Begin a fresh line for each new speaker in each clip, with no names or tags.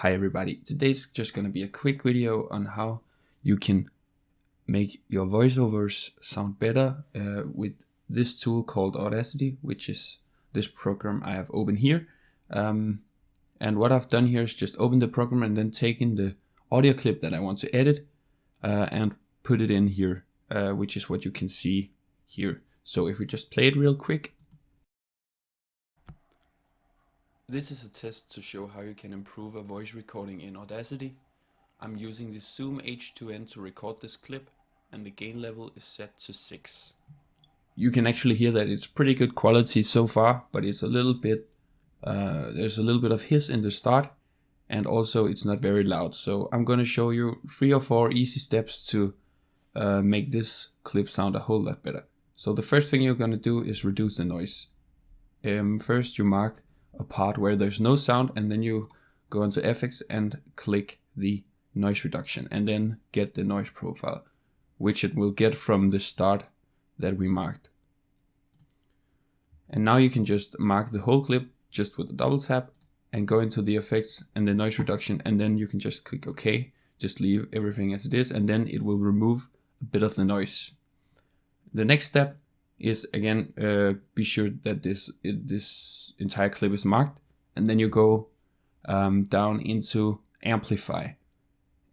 Hi everybody, today's just going to be a quick video on how you can make your voiceovers sound better with this tool called Audacity, which is this program I have open here. And what I've done here is just open the program and then taken the audio clip that I want to edit and put it in here, which is what you can see here. So if we just play it real quick. This is a test to show how you can improve a voice recording in Audacity. I'm using the Zoom H2n to record this clip and the gain level is set to 6. You can actually hear that it's pretty good quality so far, but it's a little bit, there's a little bit of hiss in the start and also it's not very loud. So I'm going to show you 3 or 4 easy steps to make this clip sound a whole lot better. So the first thing you're going to do is reduce the noise. First you mark a part where there's no sound and then you go into effects and click the noise reduction and then get the noise profile, which it will get from the start that we marked. And now you can just mark the whole clip just with a double tap and go into the effects and the noise reduction, and then you can just click OK, just leave everything as it is, and then it will remove a bit of the noise. The next step is again be sure that this entire clip is marked, and then you go down into Amplify,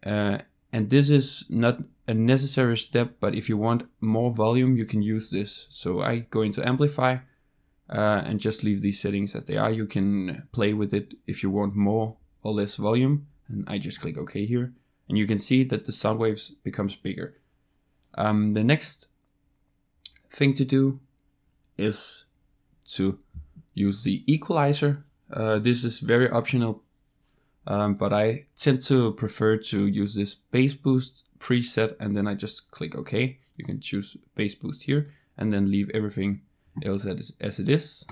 and this is not a necessary step, but if you want more volume you can use this. So I go into Amplify and just leave these settings as they are. You can play with it if you want more or less volume, and I just click OK here, and you can see that the sound waves becomes bigger. The next thing to do is to use the Equalizer. This is very optional, but I tend to prefer to use this bass boost preset, and then I just click OK. You can choose bass boost here and then leave everything else as it is,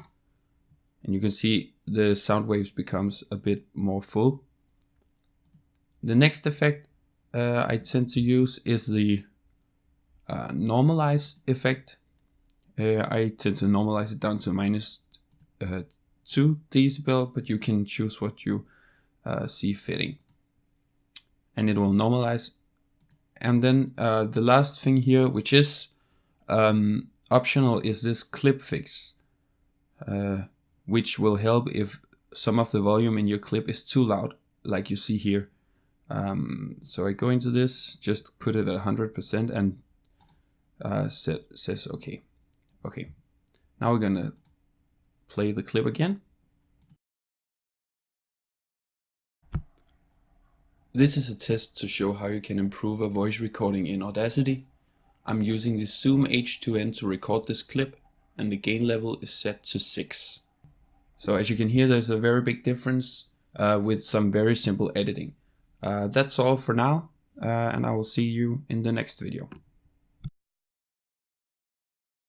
and you can see the sound waves becomes a bit more full. The next effect I tend to use is the Normalized effect. I tend to normalize it down to -2 decibel, but you can choose what you see fitting, and it will normalize. And then the last thing here, which is optional, is this clip fix, which will help if some of the volume in your clip is too loud, like you see here. So I go into this, just put it at 100% and says OK. Okay, now we're gonna play the clip again. This is a test to show how you can improve a voice recording in Audacity. I'm using the Zoom H2n to record this clip and the gain level is set to 6. So as you can hear, there's a very big difference with some very simple editing. That's all for now, and I will see you in the next video.